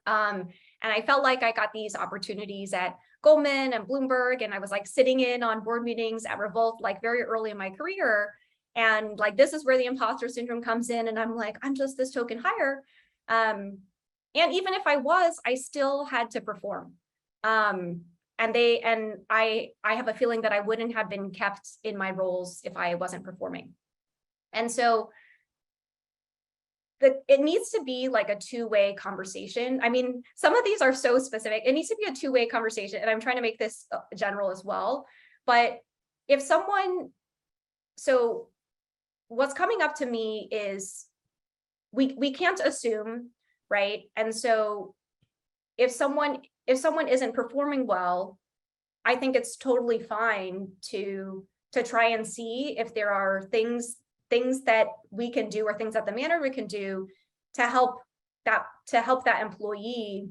And I felt like I got these opportunities at Goldman and Bloomberg, and I was like sitting in on board meetings at Revolt, like very early in my career. And like, this is where the imposter syndrome comes in. And I'm like, I'm just this token hire. And even if I was, I still had to perform. And I have a feeling that I wouldn't have been kept in my roles if I wasn't performing. And so it needs to be like a two-way conversation. I mean, some of these are so specific. It needs to be a two-way conversation, and I'm trying to make this general as well. But if someone, so what's coming up to me is we can't assume, right? And so if someone isn't performing well, I think it's totally fine to try and see if there are things that we can do, or things that the manager can do to help that employee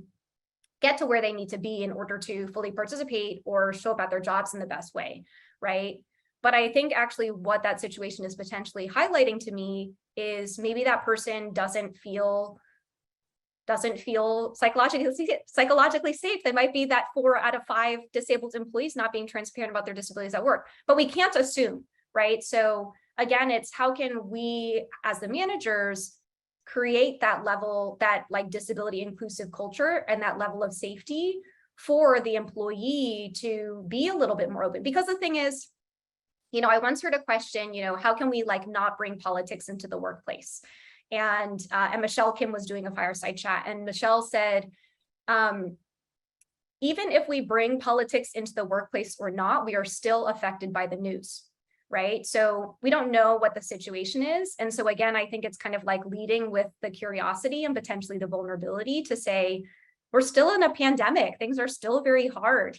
get to where they need to be in order to fully participate or show up at their jobs in the best way, right? But I think actually what that situation is potentially highlighting to me is maybe that person doesn't feel psychologically safe. They might be that 4 out of 5 disabled employees not being transparent about their disabilities at work, but we can't assume, right? So again, it's how can we as the managers create that level, that like disability inclusive culture and that level of safety for the employee to be a little bit more open. Because the thing is, I once heard a question, how can we like not bring politics into the workplace? And Michelle Kim was doing a fireside chat, and Michelle said, even if we bring politics into the workplace or not, we are still affected by the news, right? So we don't know what the situation is. And so again, I think it's kind of like leading with the curiosity and potentially the vulnerability to say, we're still in a pandemic. Things are still very hard.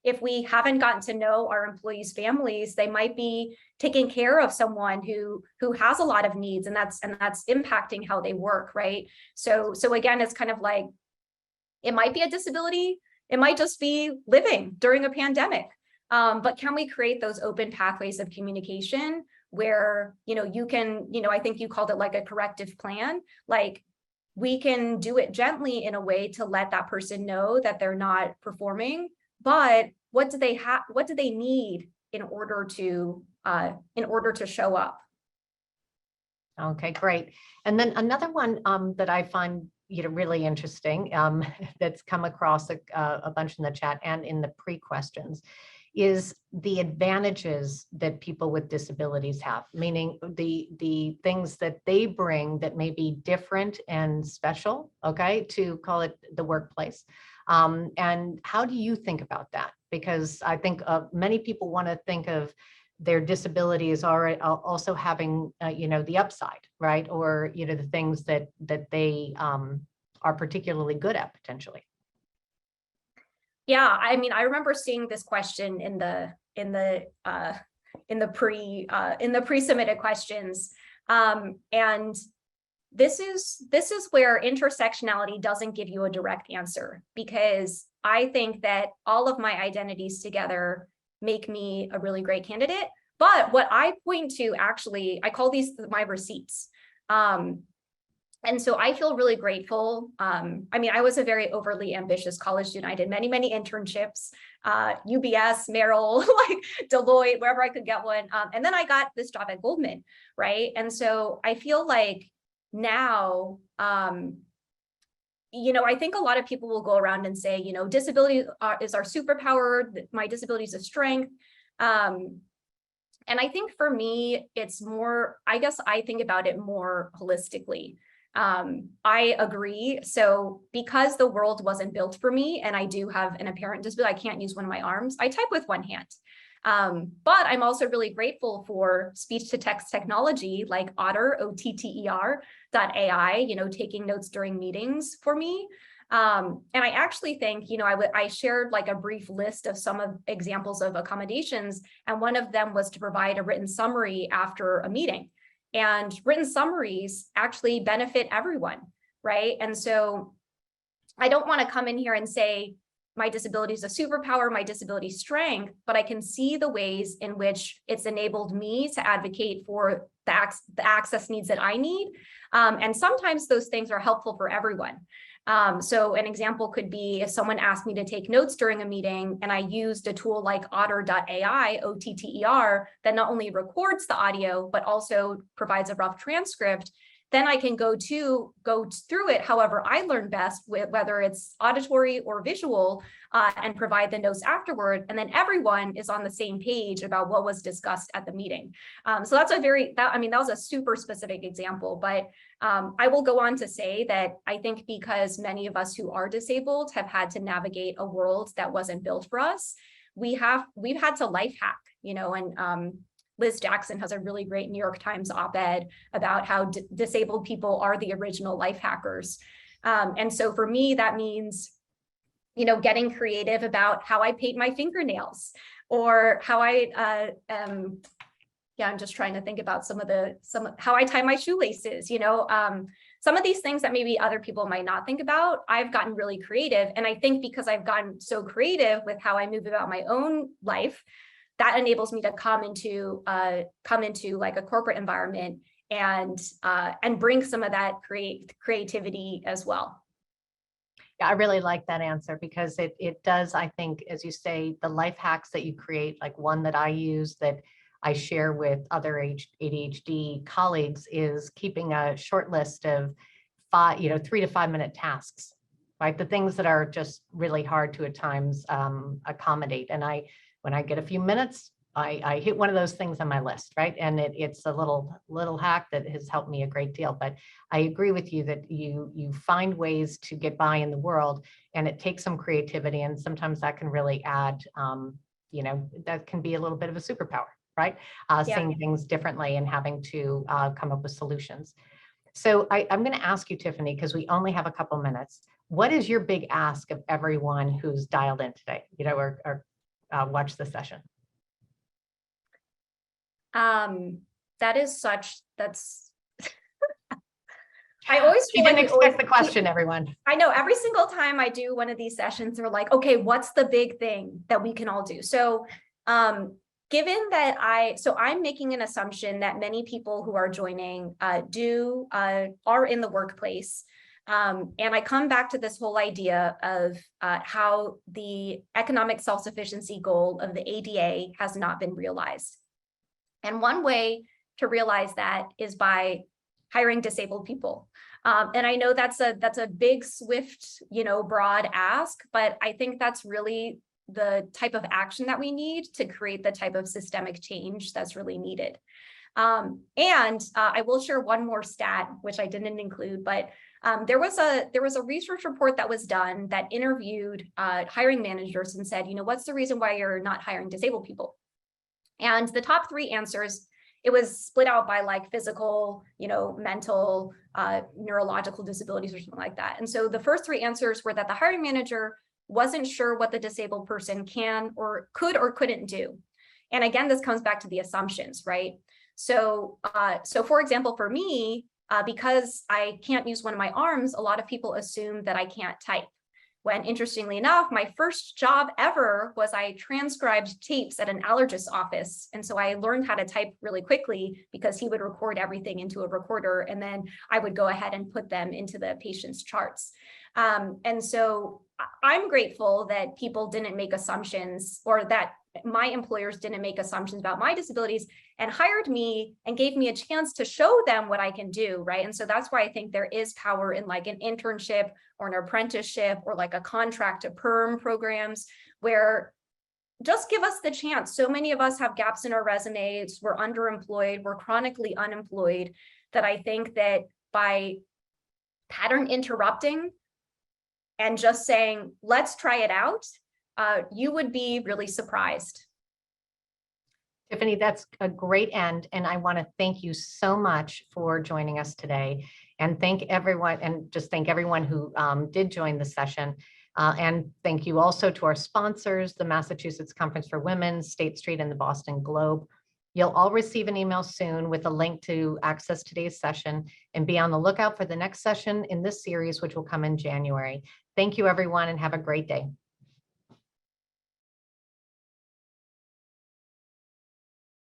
If we haven't gotten to know our employees' families, they might be taking care of someone who has a lot of needs, and that's impacting how they work, right? So again, it's kind of like, it might be a disability, it might just be living during a pandemic. But can we create those open pathways of communication where, you can, I think you called it like a corrective plan, like we can do it gently in a way to let that person know that they're not performing, but what do they need in order to show up? Okay, great. And then another one that I find really interesting that's come across a bunch in the chat and in the pre-questions is the advantages that people with disabilities have, meaning the things that they bring that may be different and special, okay, to call it the workplace. And how do you think about that? Because I think many people want to think of their disability as already also having, the upside, right? Or, the things that they are particularly good at potentially. Yeah, I mean, I remember seeing this question in the pre-submitted questions, and this is where intersectionality doesn't give you a direct answer, because I think that all of my identities together make me a really great candidate. But what I point to, actually, I call these my receipts. And so I feel really grateful. I mean, I was a very overly ambitious college student. I did many, many internships, UBS, Merrill, like Deloitte, wherever I could get one. And then I got this job at Goldman, right? And so I feel like now, I think a lot of people will go around and say, disability is our superpower, my disability is a strength. And I think for me, it's more, I guess I think about it more holistically. I agree. So because the world wasn't built for me, and I do have an apparent disability, I can't use one of my arms, I type with one hand. But I'm also really grateful for speech to text technology like Otter, OTTER.ai, taking notes during meetings for me. And I actually think, I shared like a brief list of some of examples of accommodations, and one of them was to provide a written summary after a meeting. And written summaries actually benefit everyone, right? And so I don't want to come in here and say, my disability is a superpower, my disability strength, but I can see the ways in which it's enabled me to advocate for the access needs that I need. And sometimes those things are helpful for everyone. So an example could be if someone asked me to take notes during a meeting and I used a tool like Otter.ai, OTTER, that not only records the audio, but also provides a rough transcript, then I can go through it however I learn best, with whether it's auditory or visual, and provide the notes afterward. And then everyone is on the same page about what was discussed at the meeting. So that's that was a super specific example, but I will go on to say that I think because many of us who are disabled have had to navigate a world that wasn't built for us, we've had to life hack, and Liz Jackson has a really great New York Times op-ed about how disabled people are the original life hackers. And so for me, that means, getting creative about how I paint my fingernails, or how I'm just trying to think about how I tie my shoelaces, some of these things that maybe other people might not think about. I've gotten really creative. And I think because I've gotten so creative with how I move about my own life, that enables me to come into like a corporate environment and bring some of that creativity as well. Yeah, I really like that answer, because it does, I think, as you say, the life hacks that you create, like one that I use that I share with other ADHD colleagues, is keeping a short list of 3 to 5 minute tasks, right? The things that are just really hard to at times accommodate. And when I get a few minutes, I hit one of those things on my list, right? And it's a little hack that has helped me a great deal. But I agree with you that you find ways to get by in the world, and it takes some creativity, and sometimes that can really add, that can be a little bit of a superpower, right? Seeing things differently and having to come up with solutions. So I'm going to ask you, Tiffany, because we only have a couple minutes. What is your big ask of everyone who's dialed in today, or watch the session? That's I always You didn't expect the question, everyone. I know every single time I do one of these sessions, they're like, okay, what's the big thing that we can all do? So given that I'm making an assumption that many people who are joining are in the workplace. And I come back to this whole idea of how the economic self-sufficiency goal of the ADA has not been realized. And one way to realize that is by hiring disabled people. And I know that's a big, swift, broad ask, but I think that's really the type of action that we need to create the type of systemic change that's really needed. And I will share one more stat, which I didn't include, but there was a research report that was done that interviewed hiring managers and said, what's the reason why you're not hiring disabled people? And the top 3 answers, it was split out by like physical, mental, neurological disabilities or something like that. And so the first 3 answers were that the hiring manager wasn't sure what the disabled person can or could or couldn't do. And again, this comes back to the assumptions, right? So for example, for me, because I can't use one of my arms, a lot of people assume that I can't type. When interestingly enough, my first job ever was I transcribed tapes at an allergist's office. And so I learned how to type really quickly because he would record everything into a recorder, and then I would go ahead and put them into the patient's charts. And so I'm grateful that people didn't make assumptions, or that my employers didn't make assumptions about my disabilities and hired me and gave me a chance to show them what I can do, right? And so that's why I think there is power in like an internship or an apprenticeship or like a contract to perm programs, where just give us the chance. So many of us have gaps in our resumes, we're underemployed, we're chronically unemployed, that I think that by pattern interrupting and just saying, let's try it out, you would be really surprised. Tiffany, that's a great end. And I want to thank you so much for joining us today, and thank everyone who did join the session. And thank you also to our sponsors, the Massachusetts Conference for Women, State Street, and the Boston Globe. You'll all receive an email soon with a link to access today's session, and be on the lookout for the next session in this series, which will come in January. Thank you, everyone, and have a great day.